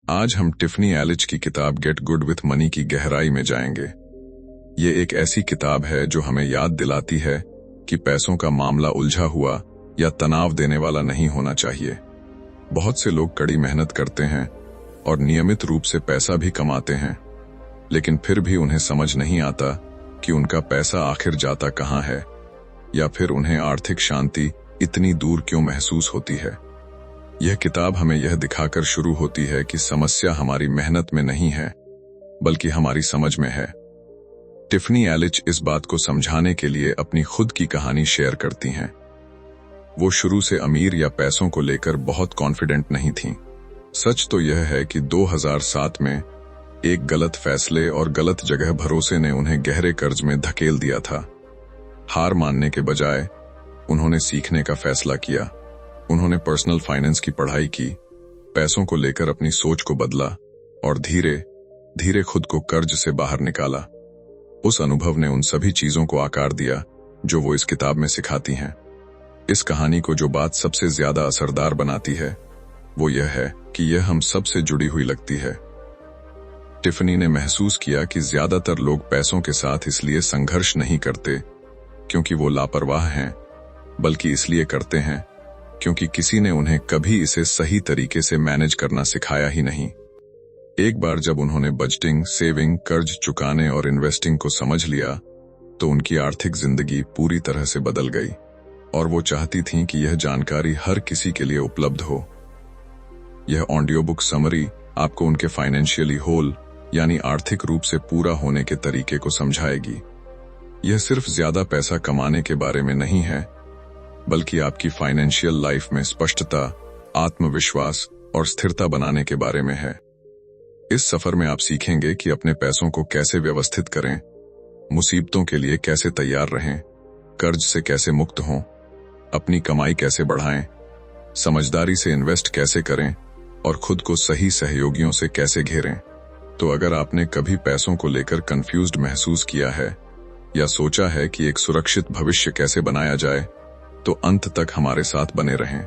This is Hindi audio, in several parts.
आज हम टिफनी एलिच की किताब गेट गुड विथ मनी की गहराई में जाएंगे। ये एक ऐसी किताब है जो हमें याद दिलाती है कि पैसों का मामला उलझा हुआ या तनाव देने वाला नहीं होना चाहिए। बहुत से लोग कड़ी मेहनत करते हैं और नियमित रूप से पैसा भी कमाते हैं, लेकिन फिर भी उन्हें समझ नहीं आता कि उनका पैसा आखिर जाता कहाँ है, या फिर उन्हें आर्थिक शांति इतनी दूर क्यों महसूस होती है। यह किताब हमें यह दिखाकर शुरू होती है कि समस्या हमारी मेहनत में नहीं है, बल्कि हमारी समझ में है। टिफनी एलिच इस बात को समझाने के लिए अपनी खुद की कहानी शेयर करती हैं। वो शुरू से अमीर या पैसों को लेकर बहुत कॉन्फिडेंट नहीं थीं। सच तो यह है कि 2007 में एक गलत फैसले और गलत जगह भरोसे ने उन्हें गहरे कर्ज में धकेल दिया था। हार मानने के बजाय उन्होंने सीखने का फैसला किया। उन्होंने पर्सनल फाइनेंस की पढ़ाई की, पैसों को लेकर अपनी सोच को बदला और धीरे धीरे खुद को कर्ज से बाहर निकाला। उस अनुभव ने उन सभी चीजों को आकार दिया जो वो इस किताब में सिखाती हैं। इस कहानी को जो बात सबसे ज्यादा असरदार बनाती है वो यह है कि यह हम सब से जुड़ी हुई लगती है। टिफनी ने महसूस किया कि ज्यादातर लोग पैसों के साथ इसलिए संघर्ष नहीं करते क्योंकि वो लापरवाह हैं, बल्कि इसलिए करते हैं क्योंकि किसी ने उन्हें कभी इसे सही तरीके से मैनेज करना सिखाया ही नहीं। एक बार जब उन्होंने बजटिंग, सेविंग, कर्ज चुकाने और इन्वेस्टिंग को समझ लिया तो उनकी आर्थिक जिंदगी पूरी तरह से बदल गई, और वो चाहती थीं कि यह जानकारी हर किसी के लिए उपलब्ध हो। यह ऑडियो बुक समरी आपको उनके फाइनेंशियली होल यानी आर्थिक रूप से पूरा होने के तरीके को समझाएगी। यह सिर्फ ज्यादा पैसा कमाने के बारे में नहीं है, बल्कि आपकी फाइनेंशियल लाइफ में स्पष्टता, आत्मविश्वास और स्थिरता बनाने के बारे में है। इस सफर में आप सीखेंगे कि अपने पैसों को कैसे व्यवस्थित करें, मुसीबतों के लिए कैसे तैयार रहें, कर्ज से कैसे मुक्त हों, अपनी कमाई कैसे बढ़ाएं, समझदारी से इन्वेस्ट कैसे करें और खुद को सही सहयोगियों से कैसे घेरें। तो अगर आपने कभी पैसों को लेकर कंफ्यूज्ड महसूस किया है या सोचा है कि एक सुरक्षित भविष्य कैसे बनाया जाए, तो अंत तक हमारे साथ बने रहें।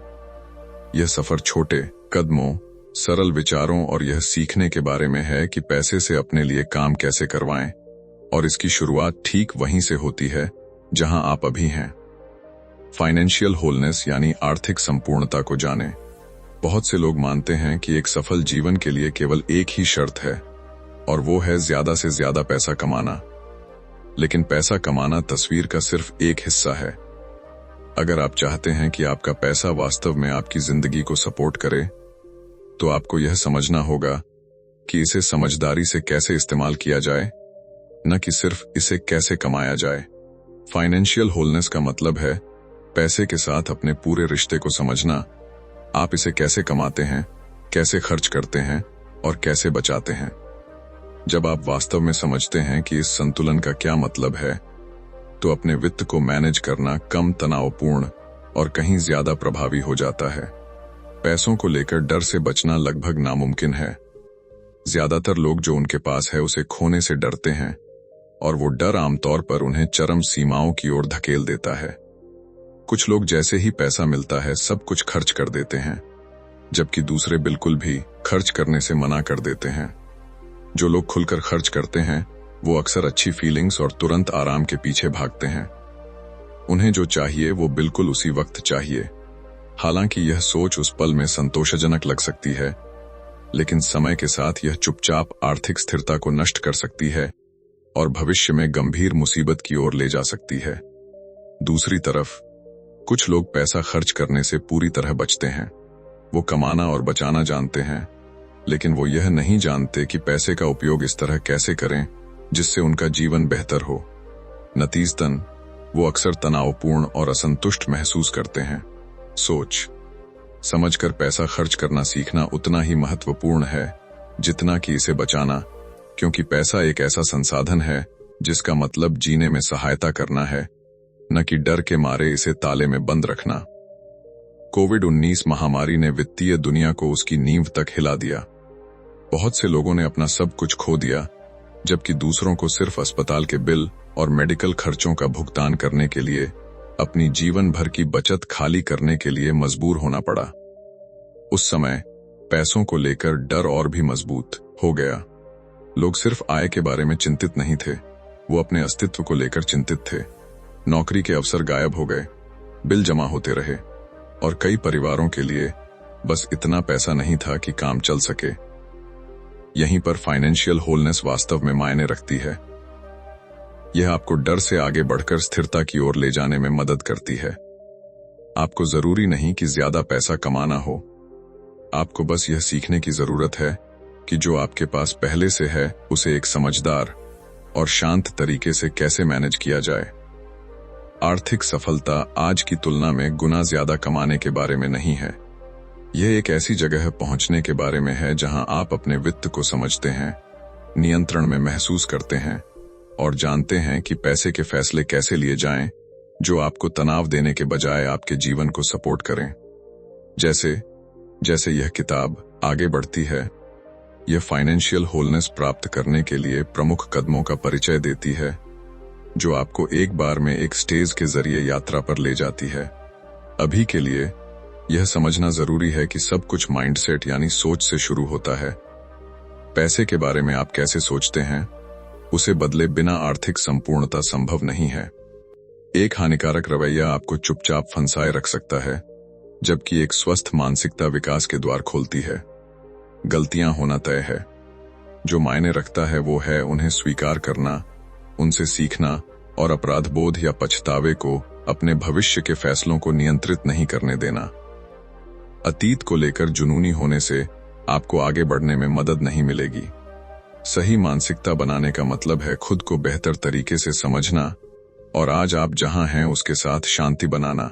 यह सफर छोटे कदमों, सरल विचारों और यह सीखने के बारे में है कि पैसे से अपने लिए काम कैसे करवाएं, और इसकी शुरुआत ठीक वहीं से होती है जहां आप अभी हैं। फाइनेंशियल होलनेस यानी आर्थिक संपूर्णता को जानें। बहुत से लोग मानते हैं कि एक सफल जीवन के लिए केवल एक ही शर्त है, और वो है ज्यादा से ज्यादा पैसा कमाना। लेकिन पैसा कमाना तस्वीर का सिर्फ एक हिस्सा है। अगर आप चाहते हैं कि आपका पैसा वास्तव में आपकी जिंदगी को सपोर्ट करे, तो आपको यह समझना होगा कि इसे समझदारी से कैसे इस्तेमाल किया जाए, न कि सिर्फ इसे कैसे कमाया जाए। फाइनेंशियल होलनेस का मतलब है पैसे के साथ अपने पूरे रिश्ते को समझना। आप इसे कैसे कमाते हैं, कैसे खर्च करते हैं और कैसे बचाते हैं। जब आप वास्तव में समझते हैं कि इस संतुलन का क्या मतलब है, तो अपने वित्त को मैनेज करना कम तनावपूर्ण और कहीं ज्यादा प्रभावी हो जाता है। पैसों को लेकर डर से बचना लगभग नामुमकिन है। ज्यादातर लोग जो उनके पास है उसे खोने से डरते हैं, और वो डर आमतौर पर उन्हें चरम सीमाओं की ओर धकेल देता है। कुछ लोग जैसे ही पैसा मिलता है सब कुछ खर्च कर देते हैं, जबकि दूसरे बिल्कुल भी खर्च करने से मना कर देते हैं। जो लोग खुलकर खर्च करते हैं वो अक्सर अच्छी फीलिंग्स और तुरंत आराम के पीछे भागते हैं। उन्हें जो चाहिए वो बिल्कुल उसी वक्त चाहिए। हालांकि यह सोच उस पल में संतोषजनक लग सकती है, लेकिन समय के साथ यह चुपचाप आर्थिक स्थिरता को नष्ट कर सकती है और भविष्य में गंभीर मुसीबत की ओर ले जा सकती है। दूसरी तरफ कुछ लोग पैसा खर्च करने से पूरी तरह बचते हैं। वो कमाना और बचाना जानते हैं, लेकिन वो यह नहीं जानते कि पैसे का उपयोग इस तरह कैसे करें जिससे उनका जीवन बेहतर हो। नतीजतन वो अक्सर तनावपूर्ण और असंतुष्ट महसूस करते हैं। सोच समझकर पैसा खर्च करना सीखना उतना ही महत्वपूर्ण है जितना कि इसे बचाना, क्योंकि पैसा एक ऐसा संसाधन है जिसका मतलब जीने में सहायता करना है, न कि डर के मारे इसे ताले में बंद रखना। कोविड-19 महामारी ने वित्तीय दुनिया को उसकी नींव तक हिला दिया। बहुत से लोगों ने अपना सब कुछ खो दिया, जबकि दूसरों को सिर्फ अस्पताल के बिल और मेडिकल खर्चों का भुगतान करने के लिए अपनी जीवन भर की बचत खाली करने के लिए मजबूर होना पड़ा। उस समय पैसों को लेकर डर और भी मजबूत हो गया। लोग सिर्फ आय के बारे में चिंतित नहीं थे, वो अपने अस्तित्व को लेकर चिंतित थे। नौकरी के अवसर गायब हो गए, बिल जमा होते रहे और कई परिवारों के लिए बस इतना पैसा नहीं था कि काम चल सके। यहीं पर फाइनेंशियल होलनेस वास्तव में मायने रखती है। यह आपको डर से आगे बढ़कर स्थिरता की ओर ले जाने में मदद करती है। आपको जरूरी नहीं कि ज्यादा पैसा कमाना हो, आपको बस यह सीखने की जरूरत है कि जो आपके पास पहले से है उसे एक समझदार और शांत तरीके से कैसे मैनेज किया जाए। आर्थिक सफलता आज की तुलना में गुना ज्यादा कमाने के बारे में नहीं है। यह एक ऐसी जगह पहुंचने के बारे में है जहां आप अपने वित्त को समझते हैं, नियंत्रण में महसूस करते हैं और जानते हैं कि पैसे के फैसले कैसे लिए जाएं जो आपको तनाव देने के बजाय आपके जीवन को सपोर्ट करें। जैसे जैसे यह किताब आगे बढ़ती है, यह फाइनेंशियल होलनेस प्राप्त करने के लिए प्रमुख कदमों का परिचय देती है जो आपको एक बार में एक स्टेज के जरिए यात्रा पर ले जाती है। अभी के लिए यह समझना जरूरी है कि सब कुछ माइंडसेट यानी सोच से शुरू होता है। पैसे के बारे में आप कैसे सोचते हैं, उसे बदले बिना आर्थिक संपूर्णता संभव नहीं है। एक हानिकारक रवैया आपको चुपचाप फंसाए रख सकता है, जबकि एक स्वस्थ मानसिकता विकास के द्वार खोलती है। गलतियां होना तय है, जो मायने रखता है वो है उन्हें स्वीकार करना, उनसे सीखना और अपराध बोध या पछतावे को अपने भविष्य के फैसलों को नियंत्रित नहीं करने देना। अतीत को लेकर जुनूनी होने से आपको आगे बढ़ने में मदद नहीं मिलेगी। सही मानसिकता बनाने का मतलब है खुद को बेहतर तरीके से समझना और आज आप जहां हैं उसके साथ शांति बनाना।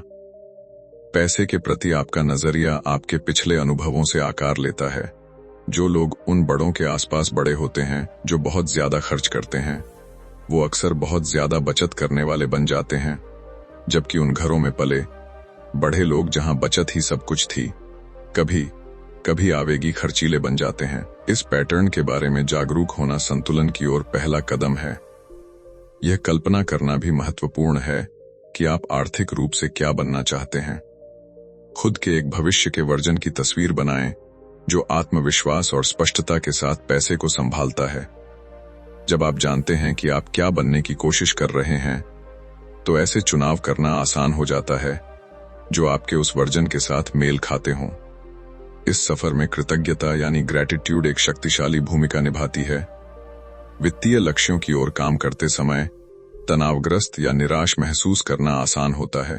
पैसे के प्रति आपका नजरिया आपके पिछले अनुभवों से आकार लेता है। जो लोग उन बड़ों के आसपास बड़े होते हैं जो बहुत ज्यादा खर्च करते हैं, वो अक्सर बहुत ज्यादा बचत करने वाले बन जाते हैं, जबकि उन घरों में पले बड़े लोग जहां बचत ही सब कुछ थी, कभी कभी आवेगी खर्चीले बन जाते हैं। इस पैटर्न के बारे में जागरूक होना संतुलन की ओर पहला कदम है। यह कल्पना करना भी महत्वपूर्ण है कि आप आर्थिक रूप से क्या बनना चाहते हैं। खुद के एक भविष्य के वर्जन की तस्वीर बनाएं जो आत्मविश्वास और स्पष्टता के साथ पैसे को संभालता है। जब आप जानते हैं कि आप क्या बनने की कोशिश कर रहे हैं, तो ऐसे चुनाव करना आसान हो जाता है जो आपके उस वर्जन के साथ मेल खाते हों। इस सफर में कृतज्ञता यानी ग्रैटिट्यूड एक शक्तिशाली भूमिका निभाती है। वित्तीय लक्ष्यों की ओर काम करते समय तनावग्रस्त या निराश महसूस करना आसान होता है।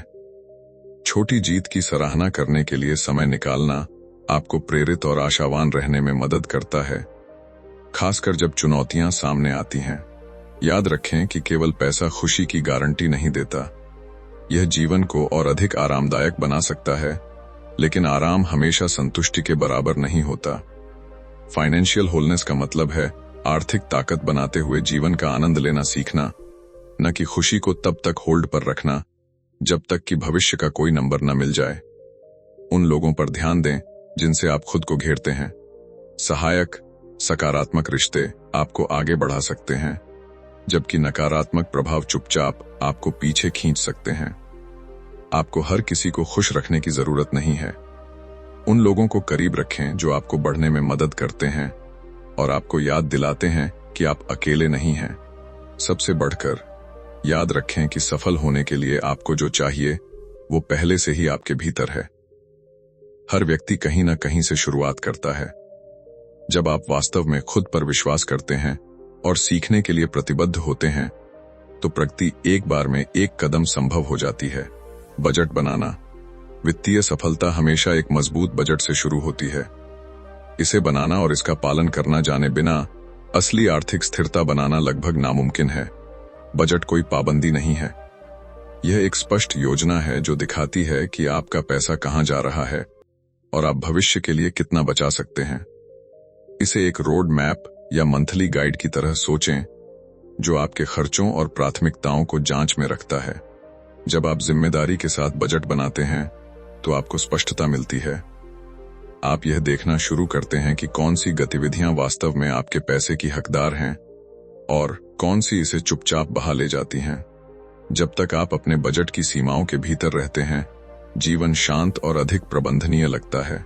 छोटी जीत की सराहना करने के लिए समय निकालना आपको प्रेरित और आशावान रहने में मदद करता है, खासकर जब चुनौतियां सामने आती हैं। याद रखें कि केवल पैसा खुशी की गारंटी नहीं देता। यह जीवन को और अधिक आरामदायक बना सकता है, लेकिन आराम हमेशा संतुष्टि के बराबर नहीं होता। फाइनेंशियल होलनेस का मतलब है आर्थिक ताकत बनाते हुए जीवन का आनंद लेना सीखना, न कि खुशी को तब तक होल्ड पर रखना जब तक कि भविष्य का कोई नंबर न मिल जाए। उन लोगों पर ध्यान दें जिनसे आप खुद को घेरते हैं। सहायक, सकारात्मक रिश्ते आपको आगे बढ़ा सकते हैं, जबकि नकारात्मक प्रभाव चुपचाप आपको पीछे खींच सकते हैं। आपको हर किसी को खुश रखने की जरूरत नहीं है। उन लोगों को करीब रखें जो आपको बढ़ने में मदद करते हैं और आपको याद दिलाते हैं कि आप अकेले नहीं हैं। सबसे बढ़कर याद रखें कि सफल होने के लिए आपको जो चाहिए वो पहले से ही आपके भीतर है। हर व्यक्ति कहीं ना कहीं से शुरुआत करता है। जब आप वास्तव में खुद पर विश्वास करते हैं और सीखने के लिए प्रतिबद्ध होते हैं, तो प्रगति एक बार में एक कदम संभव हो जाती है। बजट बनाना। वित्तीय सफलता हमेशा एक मजबूत बजट से शुरू होती है। इसे बनाना और इसका पालन करना जाने बिना असली आर्थिक स्थिरता बनाना लगभग नामुमकिन है। बजट कोई पाबंदी नहीं है। यह एक स्पष्ट योजना है जो दिखाती है कि आपका पैसा कहां जा रहा है और आप भविष्य के लिए कितना बचा सकते हैं। इसे एक रोड मैप या मंथली गाइड की तरह सोचें जो आपके खर्चों और प्राथमिकताओं को जांच में रखता है। जब आप जिम्मेदारी के साथ बजट बनाते हैं तो आपको स्पष्टता मिलती है। आप यह देखना शुरू करते हैं कि कौन सी गतिविधियां वास्तव में आपके पैसे की हकदार हैं और कौन सी इसे चुपचाप बहा ले जाती हैं। जब तक आप अपने बजट की सीमाओं के भीतर रहते हैं, जीवन शांत और अधिक प्रबंधनीय लगता है।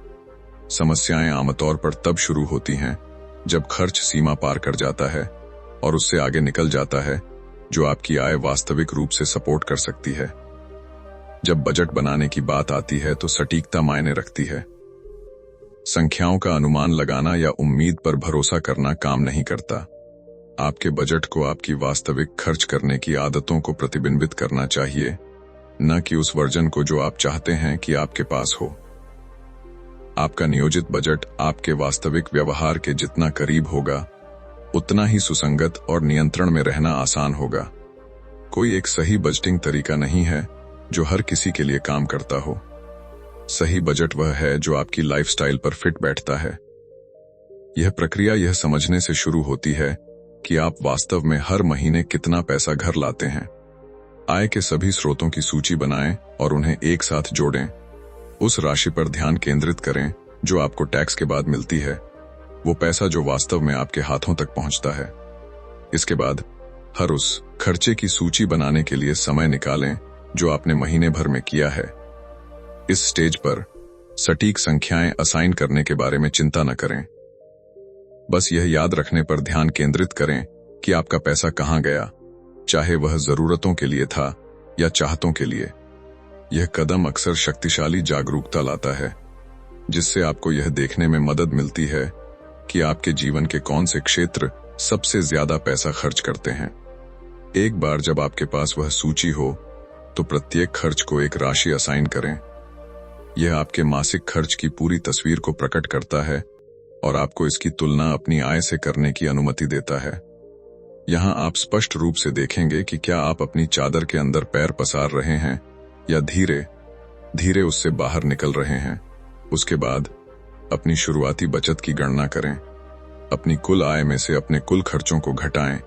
समस्याएं आमतौर पर तब शुरू होती हैं जब खर्च सीमा पार कर जाता है और उससे आगे निकल जाता है जो आपकी आय वास्तविक रूप से सपोर्ट कर सकती है। जब बजट बनाने की बात आती है तो सटीकता मायने रखती है। संख्याओं का अनुमान लगाना या उम्मीद पर भरोसा करना काम नहीं करता। आपके बजट को आपकी वास्तविक खर्च करने की आदतों को प्रतिबिंबित करना चाहिए, न कि उस वर्जन को जो आप चाहते हैं कि आपके पास हो। आपका नियोजित बजट आपके वास्तविक व्यवहार के जितना करीब होगा, उतना ही सुसंगत और नियंत्रण में रहना आसान होगा। कोई एक सही बजटिंग तरीका नहीं है जो हर किसी के लिए काम करता हो। सही बजट वह है जो आपकी लाइफस्टाइल पर फिट बैठता है। यह प्रक्रिया यह समझने से शुरू होती है कि आप वास्तव में हर महीने कितना पैसा घर लाते हैं। आय के सभी स्रोतों की सूची बनाएं और उन्हें एक साथ जोड़ें। उस राशि पर ध्यान केंद्रित करें जो आपको टैक्स के बाद मिलती है, वो पैसा जो वास्तव में आपके हाथों तक पहुंचता है। इसके बाद हर उस खर्चे की सूची बनाने के लिए समय निकालें जो आपने महीने भर में किया है। इस स्टेज पर सटीक संख्याएं असाइन करने के बारे में चिंता न करें। बस यह याद रखने पर ध्यान केंद्रित करें कि आपका पैसा कहां गया, चाहे वह जरूरतों के लिए था या चाहतों के लिए। यह कदम अक्सर शक्तिशाली जागरूकता लाता है, जिससे आपको यह देखने में मदद मिलती है कि आपके जीवन के कौन से क्षेत्र सबसे ज्यादा पैसा खर्च करते हैं। एक बार जब आपके पास वह सूची हो तो प्रत्येक खर्च को एक राशि असाइन करें। यह आपके मासिक खर्च की पूरी तस्वीर को प्रकट करता है और आपको इसकी तुलना अपनी आय से करने की अनुमति देता है। यहां आप स्पष्ट रूप से देखेंगे कि क्या आप अपनी चादर के अंदर पैर पसार रहे हैं या धीरे धीरे उससे बाहर निकल रहे हैं। उसके बाद अपनी शुरुआती बचत की गणना करें। अपनी कुल आय में से अपने कुल खर्चों को घटाएं।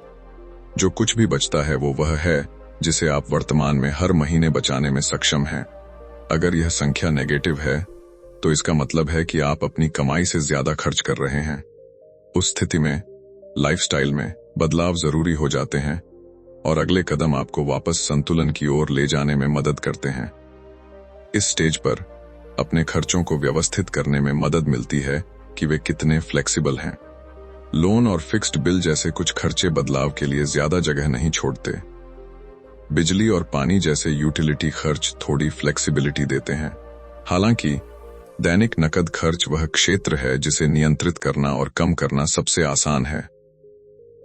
जो कुछ भी बचता है वो वह है जिसे आप वर्तमान में हर महीने बचाने में सक्षम हैं। अगर यह संख्या नेगेटिव है तो इसका मतलब है कि आप अपनी कमाई से ज्यादा खर्च कर रहे हैं। उस स्थिति में लाइफस्टाइल में बदलाव जरूरी हो जाते हैं और अगले कदम आपको वापस संतुलन की ओर ले जाने में मदद करते हैं। इस स्टेज पर अपने खर्चों को व्यवस्थित करने में मदद मिलती है कि वे कितने फ्लेक्सिबल हैं। लोन और फिक्स्ड बिल जैसे कुछ खर्चे बदलाव के लिए ज्यादा जगह नहीं छोड़ते। बिजली और पानी जैसे यूटिलिटी खर्च थोड़ी फ्लेक्सिबिलिटी देते हैं। हालांकि दैनिक नकद खर्च वह क्षेत्र है जिसे नियंत्रित करना और कम करना सबसे आसान है।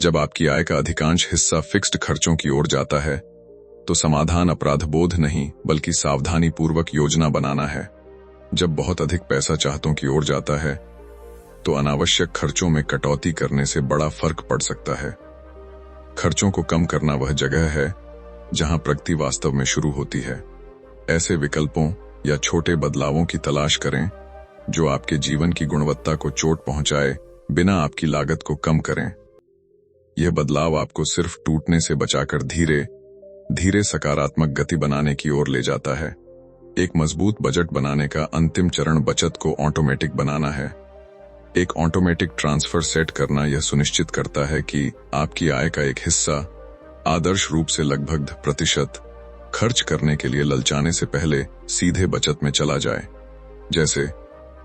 जब आपकी आय का अधिकांश हिस्सा फिक्स्ड खर्चों की ओर जाता है तो समाधान अपराधबोध नहीं बल्कि सावधानी पूर्वक योजना बनाना है। जब बहुत अधिक पैसा चाहतों की ओर जाता है तो अनावश्यक खर्चों में कटौती करने से बड़ा फर्क पड़ सकता है। खर्चों को कम करना वह जगह है जहां प्रगति वास्तव में शुरू होती है। ऐसे विकल्पों या छोटे बदलावों की तलाश करें जो आपके जीवन की गुणवत्ता को चोट पहुंचाए बिना आपकी लागत को कम करें। यह बदलाव आपको सिर्फ टूटने से बचाकर धीरे धीरे सकारात्मक गति बनाने की ओर ले जाता है। एक मजबूत बजट बनाने का अंतिम चरण बचत को ऑटोमेटिक बनाना है। एक ऑटोमेटिक ट्रांसफर सेट करना यह सुनिश्चित करता है कि आपकी आय का एक हिस्सा आदर्श रूप से लगभग 10% खर्च करने के लिए ललचाने से पहले सीधे बचत में चला जाए। जैसे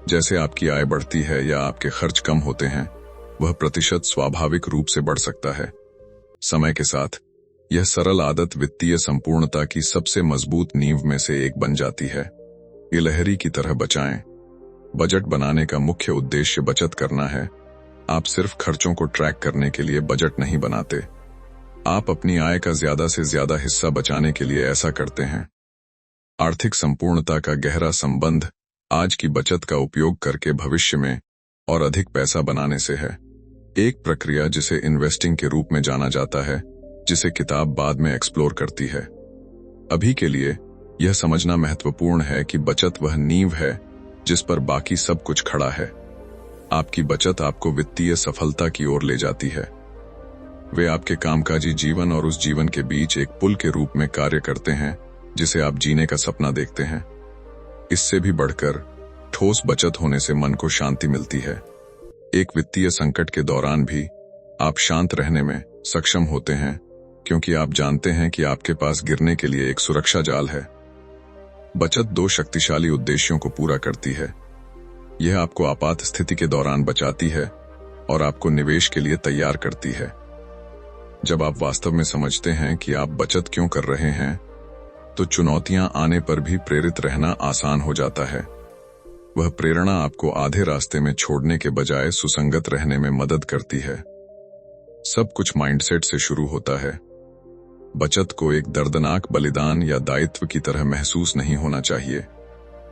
जैसे आपकी आय बढ़ती है या आपके खर्च कम होते हैं, वह प्रतिशत स्वाभाविक रूप से बढ़ सकता है। समय के साथ यह सरल आदत वित्तीय संपूर्णता की सबसे मजबूत नींव में से एक बन जाती है। गिलहरी की तरह बचाएं। बजट बनाने का मुख्य उद्देश्य बचत करना है। आप सिर्फ खर्चों को ट्रैक करने के लिए बजट नहीं बनाते। आप अपनी आय का ज्यादा से ज्यादा हिस्सा बचाने के लिए ऐसा करते हैं। आर्थिक संपूर्णता का गहरा संबंध आज की बचत का उपयोग करके भविष्य में और अधिक पैसा बनाने से है। एक प्रक्रिया जिसे इन्वेस्टिंग के रूप में जाना जाता है, जिसे किताब बाद में एक्सप्लोर करती है। अभी के लिए यह समझना महत्वपूर्ण है कि बचत वह नींव है जिस पर बाकी सब कुछ खड़ा है। आपकी बचत आपको वित्तीय सफलता की ओर ले जाती है। वे आपके कामकाजी जीवन और उस जीवन के बीच एक पुल के रूप में कार्य करते हैं जिसे आप जीने का सपना देखते हैं। इससे भी बढ़कर ठोस बचत होने से मन को शांति मिलती है। एक वित्तीय संकट के दौरान भी आप शांत रहने में सक्षम होते हैं क्योंकि आप जानते हैं कि आपके पास गिरने के लिए एक सुरक्षा जाल है। बचत दो शक्तिशाली उद्देश्यों को पूरा करती है। यह आपको आपात स्थिति के दौरान बचाती है और आपको निवेश के लिए तैयार करती है। जब आप वास्तव में समझते हैं कि आप बचत क्यों कर रहे हैं, तो चुनौतियां आने पर भी प्रेरित रहना आसान हो जाता है। वह प्रेरणा आपको आधे रास्ते में छोड़ने के बजाय सुसंगत रहने में मदद करती है। सब कुछ माइंडसेट से शुरू होता है। बचत को एक दर्दनाक बलिदान या दायित्व की तरह महसूस नहीं होना चाहिए।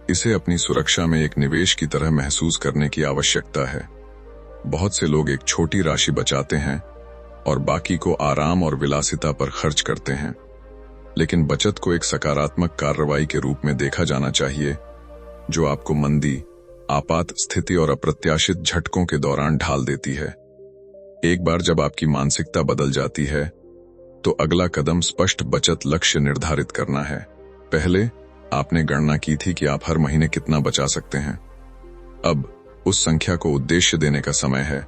इसे अपनी सुरक्षा में एक निवेश की तरह महसूस करने की आवश्यकता है। बहुत से लोग एक छोटी राशि बचाते हैं और बाकी को आराम और विलासिता पर खर्च करते हैं, लेकिन बचत को एक सकारात्मक कार्रवाई के रूप में देखा जाना चाहिए, जो आपको मंदी, आपात स्थिति और अप्रत्याशित झटकों के दौरान ढाल देती है। एक बार जब आपकी मानसिकता बदल जाती है, तो अगला कदम स्पष्ट बचत लक्ष्य निर्धारित करना है। पहले आपने गणना की थी कि आप हर महीने कितना बचा सकते हैं। अब उस संख्या को उद्देश्य देने का समय है।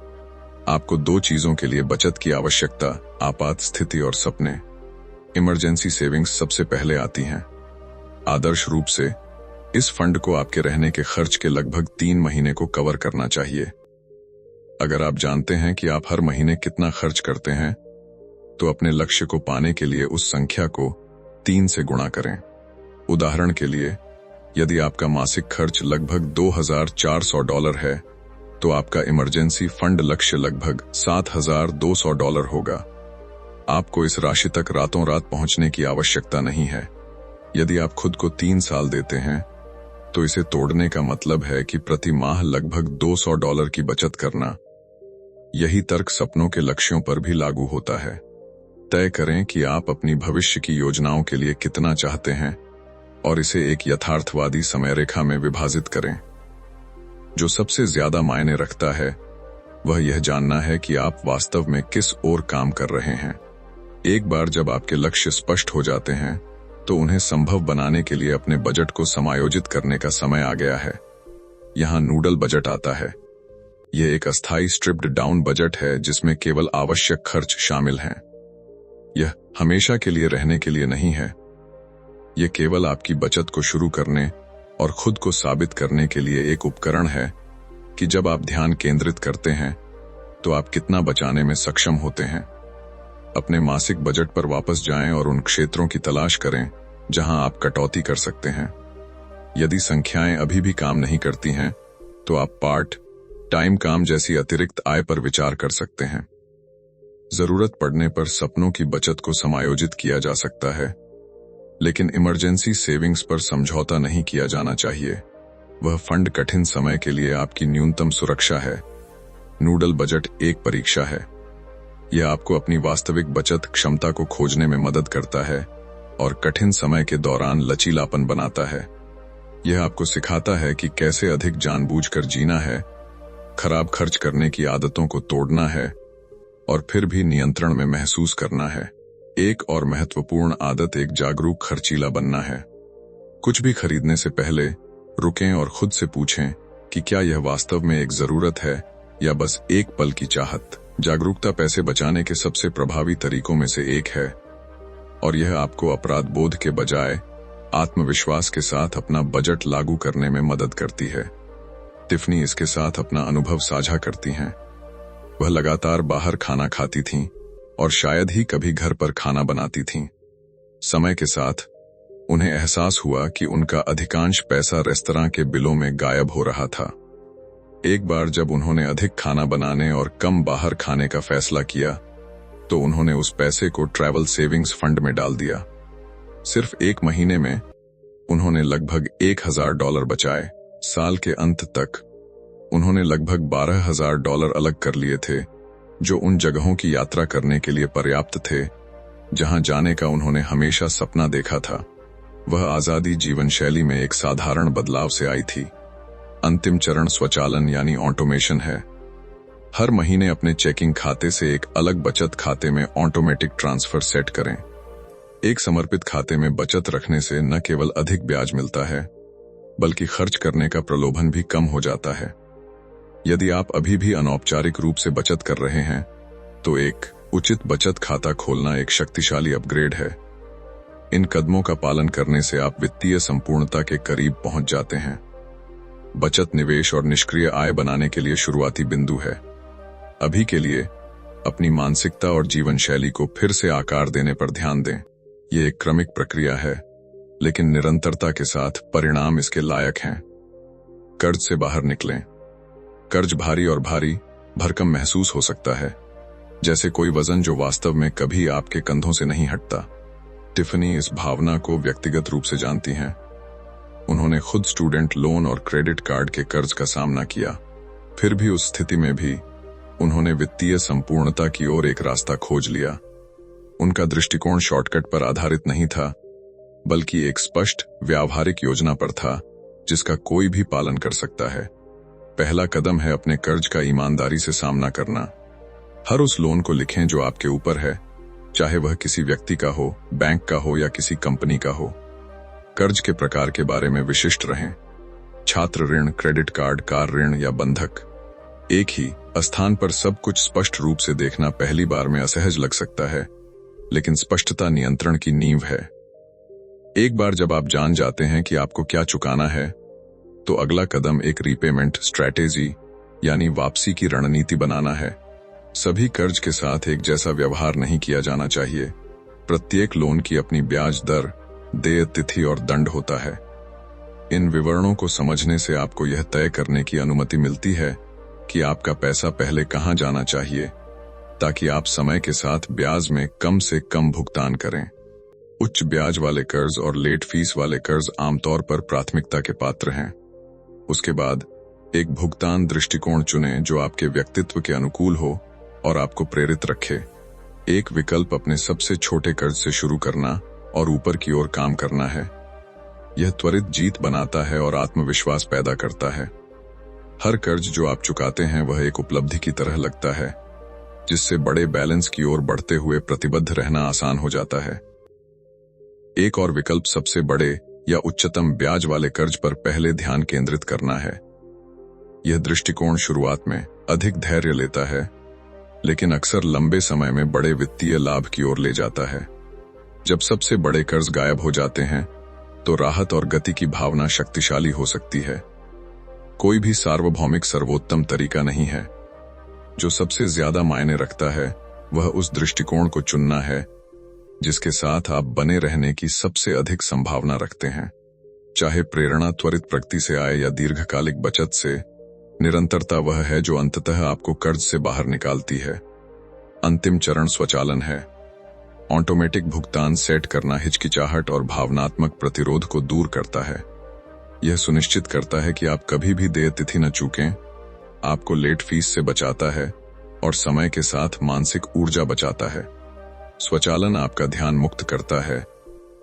आपको 2 चीजों के लिए बचत की आवश्यकता, आपात स्थिति और सपने। इमरजेंसी सेविंग्स सबसे पहले आती हैं। आदर्श रूप से इस फंड को आपके रहने के खर्च के लगभग 3 महीने को कवर करना चाहिए। अगर आप जानते हैं कि आप हर महीने कितना खर्च करते हैं, तो अपने लक्ष्य को पाने के लिए उस संख्या को 3 से गुणा करें। उदाहरण के लिए, यदि आपका मासिक खर्च लगभग $2,400 है, तो आपका इमरजेंसी फंड लक्ष्य लगभग $7,200 होगा। आपको इस राशि तक रातों रात पहुंचने की आवश्यकता नहीं है। यदि आप खुद को 3 साल देते हैं, तो इसे तोड़ने का मतलब है कि प्रति माह लगभग $200 की बचत करना। यही तर्क सपनों के लक्ष्यों पर भी लागू होता है। तय करें कि आप अपनी भविष्य की योजनाओं के लिए कितना चाहते हैं और इसे एक यथार्थवादी समय रेखा में विभाजित करें। जो सबसे ज्यादा मायने रखता है, वह यह जानना है कि आप वास्तव में किस ओर काम कर रहे हैं। एक बार जब आपके लक्ष्य स्पष्ट हो जाते हैं, तो उन्हें संभव बनाने के लिए अपने बजट को समायोजित करने का समय आ गया है। यहाँ नूडल बजट आता है। यह एक अस्थायी स्ट्रिप्ड डाउन बजट है जिसमें केवल आवश्यक खर्च शामिल हैं। यह हमेशा के लिए रहने के लिए नहीं है। यह केवल आपकी बचत को शुरू करने और खुद को साबित करने के लिए एक उपकरण है कि जब आप ध्यान केंद्रित करते हैं, तो आप कितना बचाने में सक्षम होते हैं। अपने मासिक बजट पर वापस जाएं और उन क्षेत्रों की तलाश करें जहां आप कटौती कर सकते हैं। यदि संख्याएं अभी भी काम नहीं करती हैं, तो आप पार्ट टाइम काम जैसी अतिरिक्त आय पर विचार कर सकते हैं। जरूरत पड़ने पर सपनों की बचत को समायोजित किया जा सकता है, लेकिन इमरजेंसी सेविंग्स पर समझौता नहीं किया जाना चाहिए। वह फंड कठिन समय के लिए आपकी न्यूनतम सुरक्षा है। नूडल बजट एक परीक्षा है। यह आपको अपनी वास्तविक बचत क्षमता को खोजने में मदद करता है और कठिन समय के दौरान लचीलापन बनाता है। यह आपको सिखाता है कि कैसे अधिक जानबूझकर जीना है, खराब खर्च करने की आदतों को तोड़ना है और फिर भी नियंत्रण में महसूस करना है। एक और महत्वपूर्ण आदत एक जागरूक खर्चीला बनना है। कुछ भी खरीदने से पहले रुकें और खुद से पूछें कि क्या यह वास्तव में एक जरूरत है या बस एक पल की चाहत। जागरूकता पैसे बचाने के सबसे प्रभावी तरीकों में से एक है और यह आपको अपराध बोध के बजाय आत्मविश्वास के साथ अपना बजट लागू करने में मदद करती है। टिफनी इसके साथ अपना अनुभव साझा करती हैं। वह लगातार बाहर खाना खाती थीं और शायद ही कभी घर पर खाना बनाती थीं। समय के साथ उन्हें एहसास हुआ कि उनका अधिकांश पैसा रेस्तरां के बिलों में गायब हो रहा था। एक बार जब उन्होंने अधिक खाना बनाने और कम बाहर खाने का फैसला किया, तो उन्होंने उस पैसे को ट्रैवल सेविंग्स फंड में डाल दिया। सिर्फ 1 महीने में उन्होंने लगभग $1,000 बचाए। साल के अंत तक उन्होंने लगभग $12,000 अलग कर लिए थे, जो उन जगहों की यात्रा करने के लिए पर्याप्त थे जहां जाने का उन्होंने हमेशा सपना देखा था। वह आजादी जीवन शैली में एक साधारण बदलाव से आई थी। अंतिम चरण स्वचालन यानी ऑटोमेशन है। हर महीने अपने चेकिंग खाते से एक अलग बचत खाते में ऑटोमेटिक ट्रांसफर सेट करें। एक समर्पित खाते में बचत रखने से न केवल अधिक ब्याज मिलता है, बल्कि खर्च करने का प्रलोभन भी कम हो जाता है। यदि आप अभी भी अनौपचारिक रूप से बचत कर रहे हैं, तो एक उचित बचत खाता खोलना एक शक्तिशाली अपग्रेड है। इन कदमों का पालन करने से आप वित्तीय संपूर्णता के करीब पहुंच जाते हैं। बचत, निवेश और निष्क्रिय आय बनाने के लिए शुरुआती बिंदु है। अभी के लिए अपनी मानसिकता और जीवन शैली को फिर से आकार देने पर ध्यान दें। ये एक क्रमिक प्रक्रिया है, लेकिन निरंतरता के साथ परिणाम इसके लायक हैं। कर्ज से बाहर निकलें। कर्ज भारी और भारी भरकम महसूस हो सकता है, जैसे कोई वजन जो वास्तव में कभी आपके कंधों से नहीं हटता। टिफनी इस भावना को व्यक्तिगत रूप से जानती हैं। उन्होंने खुद स्टूडेंट लोन और क्रेडिट कार्ड के कर्ज का सामना किया। फिर भी उस स्थिति में भी उन्होंने वित्तीय संपूर्णता की ओर एक रास्ता खोज लिया। उनका दृष्टिकोण शॉर्टकट पर आधारित नहीं था, बल्कि एक स्पष्ट व्यावहारिक योजना पर था, जिसका कोई भी पालन कर सकता है। पहला कदम है अपने कर्ज का ईमानदारी से सामना करना। हर उस लोन को लिखें जो आपके ऊपर है, चाहे वह किसी व्यक्ति का हो, बैंक का हो या किसी कंपनी का हो। कर्ज के प्रकार के बारे में विशिष्ट रहें। छात्र ऋण, क्रेडिट कार्ड, कार ऋण या बंधक। एक ही स्थान पर सब कुछ स्पष्ट रूप से देखना पहली बार में असहज लग सकता है, लेकिन स्पष्टता नियंत्रण की नींव है। एक बार जब आप जान जाते हैं कि आपको क्या चुकाना है, तो अगला कदम एक रीपेमेंट स्ट्रैटेजी यानी वापसी की रणनीति बनाना है। सभी कर्ज के साथ एक जैसा व्यवहार नहीं किया जाना चाहिए। प्रत्येक लोन की अपनी ब्याज दर, देय तिथि और दंड होता है। इन विवरणों को समझने से आपको यह तय करने की अनुमति मिलती है कि आपका पैसा पहले कहां जाना चाहिए, ताकि आप समय के साथ ब्याज में कम से कम भुगतान करें। उच्च ब्याज वाले कर्ज और लेट फीस वाले कर्ज आमतौर पर प्राथमिकता के पात्र हैं। उसके बाद एक भुगतान दृष्टिकोण चुनें जो आपके व्यक्तित्व के अनुकूल हो और आपको प्रेरित रखे। एक विकल्प अपने सबसे छोटे कर्ज से शुरू करना और ऊपर की ओर काम करना है। यह त्वरित जीत बनाता है और आत्मविश्वास पैदा करता है। हर कर्ज जो आप चुकाते हैं वह एक उपलब्धि की तरह लगता है, जिससे बड़े बैलेंस की ओर बढ़ते हुए प्रतिबद्ध रहना आसान हो जाता है। एक और विकल्प सबसे बड़े या उच्चतम ब्याज वाले कर्ज पर पहले ध्यान केंद्रित करना है। यह दृष्टिकोण शुरुआत में अधिक धैर्य लेता है, लेकिन अक्सर लंबे समय में बड़े वित्तीय लाभ की ओर ले जाता है। जब सबसे बड़े कर्ज गायब हो जाते हैं, तो राहत और गति की भावना शक्तिशाली हो सकती है। कोई भी सार्वभौमिक सर्वोत्तम तरीका नहीं है। जो सबसे ज्यादा मायने रखता है वह उस दृष्टिकोण को चुनना है जिसके साथ आप बने रहने की सबसे अधिक संभावना रखते हैं। चाहे प्रेरणा त्वरित प्रगति से आए या दीर्घकालिक बचत से, निरंतरता वह है जो अंततः आपको कर्ज से बाहर निकालती है। अंतिम चरण स्वचालन है। ऑटोमेटिक भुगतान सेट करना हिचकिचाहट और भावनात्मक प्रतिरोध को दूर करता है। यह सुनिश्चित करता है कि आप कभी भी देय तिथि न चूकें, आपको लेट फीस से बचाता है और समय के साथ मानसिक ऊर्जा बचाता है। स्वचालन आपका ध्यान मुक्त करता है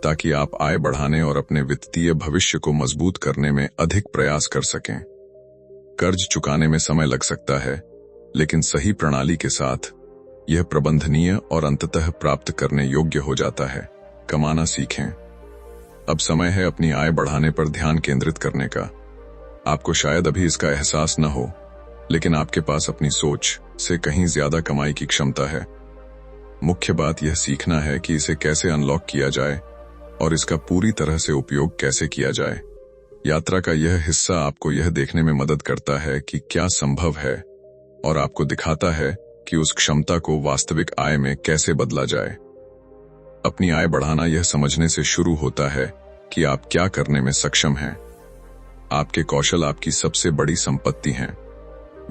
ताकि आप आय बढ़ाने और अपने वित्तीय भविष्य को मजबूत करने में अधिक प्रयास कर सकें। कर्ज चुकाने में समय लग सकता है, लेकिन सही प्रणाली के साथ यह प्रबंधनीय और अंततः प्राप्त करने योग्य हो जाता है। कमाना सीखें। अब समय है अपनी आय बढ़ाने पर ध्यान केंद्रित करने का। आपको शायद अभी इसका एहसास न हो, लेकिन आपके पास अपनी सोच से कहीं ज्यादा कमाई की क्षमता है। मुख्य बात यह सीखना है कि इसे कैसे अनलॉक किया जाए और इसका पूरी तरह से उपयोग कैसे किया जाए। यात्रा का यह हिस्सा आपको यह देखने में मदद करता है कि क्या संभव है और आपको दिखाता है कि उस क्षमता को वास्तविक आय में कैसे बदला जाए। अपनी आय बढ़ाना यह समझने से शुरू होता है कि आप क्या करने में सक्षम हैं। आपके कौशल आपकी सबसे बड़ी संपत्ति हैं।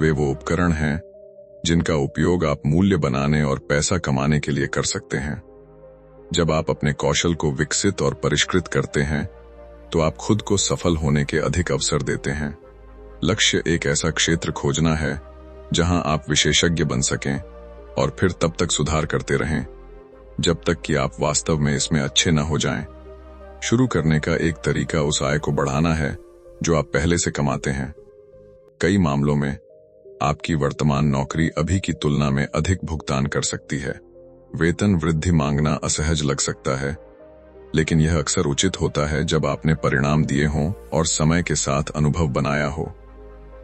वे वो उपकरण हैं जिनका उपयोग आप मूल्य बनाने और पैसा कमाने के लिए कर सकते हैं। जब आप अपने कौशल को विकसित और परिष्कृत करते हैं, तो आप खुद को सफल होने के अधिक अवसर देते हैं। लक्ष्य एक ऐसा क्षेत्र खोजना है जहां आप विशेषज्ञ बन सकें और फिर तब तक सुधार करते रहें जब तक कि आप वास्तव में इसमें अच्छे न हो जाएं। शुरू करने का एक तरीका उस आय को बढ़ाना है जो आप पहले से कमाते हैं। कई मामलों में आपकी वर्तमान नौकरी अभी की तुलना में अधिक भुगतान कर सकती है। वेतन वृद्धि मांगना असहज लग सकता है, लेकिन यह अक्सर उचित होता है जब आपने परिणाम दिए हों और समय के साथ अनुभव बनाया हो।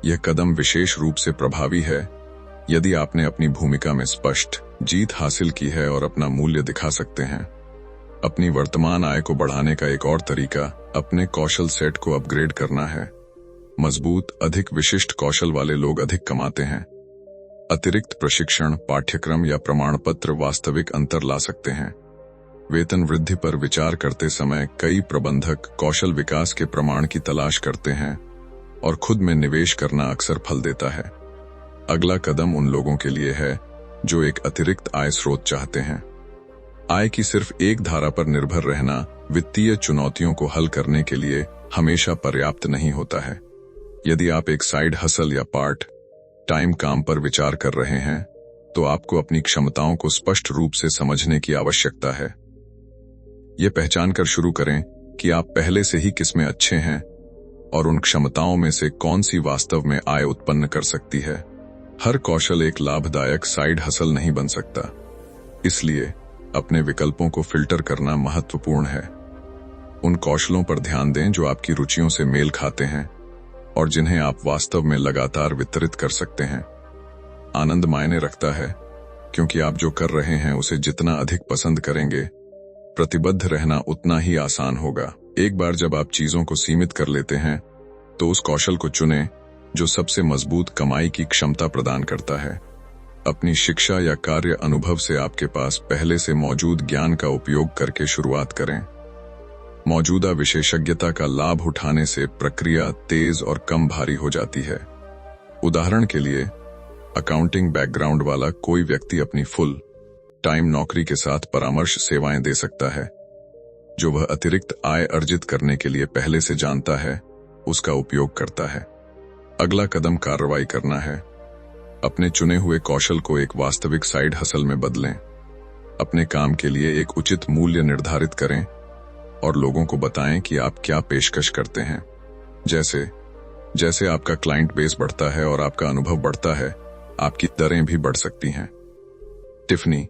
यह कदम विशेष रूप से प्रभावी है यदि आपने अपनी भूमिका में स्पष्ट जीत हासिल की है और अपना मूल्य दिखा सकते हैं। अपनी वर्तमान आय को बढ़ाने का एक और तरीका अपने कौशल सेट को अपग्रेड करना है। मजबूत, अधिक विशिष्ट कौशल वाले लोग अधिक कमाते हैं। अतिरिक्त प्रशिक्षण, पाठ्यक्रम या प्रमाण पत्र वास्तविक अंतर ला सकते हैं। वेतन वृद्धि पर विचार करते समय कई प्रबंधक कौशल विकास के प्रमाण की तलाश करते हैं और खुद में निवेश करना अक्सर फल देता है। अगला कदम उन लोगों के लिए है जो एक अतिरिक्त आय स्रोत चाहते हैं। आय की सिर्फ एक धारा पर निर्भर रहना वित्तीय चुनौतियों को हल करने के लिए हमेशा पर्याप्त नहीं होता है। यदि आप एक साइड हसल या पार्ट टाइम काम पर विचार कर रहे हैं, तो आपको अपनी क्षमताओं को स्पष्ट रूप से समझने की आवश्यकता है। ये पहचान कर शुरू करें कि आप पहले से ही किसमें अच्छे हैं और उन क्षमताओं में से कौन सी वास्तव में आय उत्पन्न कर सकती है। हर कौशल एक लाभदायक साइड हसल नहीं बन सकता, इसलिए अपने विकल्पों को फिल्टर करना महत्वपूर्ण है। उन कौशलों पर ध्यान दें जो आपकी रुचियों से मेल खाते हैं और जिन्हें आप वास्तव में लगातार वितरित कर सकते हैं। आनंद मायने रखता है, क्योंकि आप जो कर रहे हैं उसे जितना अधिक पसंद करेंगे, प्रतिबद्ध रहना उतना ही आसान होगा। एक बार जब आप चीजों को सीमित कर लेते हैं, तो उस कौशल को चुनें जो सबसे मजबूत कमाई की क्षमता प्रदान करता है। अपनी शिक्षा या कार्य अनुभव से आपके पास पहले से मौजूद ज्ञान का उपयोग करके शुरुआत करें। मौजूदा विशेषज्ञता का लाभ उठाने से प्रक्रिया तेज और कम भारी हो जाती है। उदाहरण के लिए, अकाउंटिंग बैकग्राउंड वाला कोई व्यक्ति अपनी फुल टाइम नौकरी के साथ परामर्श सेवाएं दे सकता है। जो वह अतिरिक्त आय अर्जित करने के लिए पहले से जानता है, उसका उपयोग करता है। अगला कदम कार्रवाई करना है। अपने चुने हुए कौशल को एक वास्तविक साइड हसल में बदलें। अपने काम के लिए एक उचित मूल्य निर्धारित करें और लोगों को बताएं कि आप क्या पेशकश करते हैं। जैसे जैसे आपका क्लाइंट बेस बढ़ता है और आपका अनुभव बढ़ता है, आपकी दरें भी बढ़ सकती हैं। टिफनी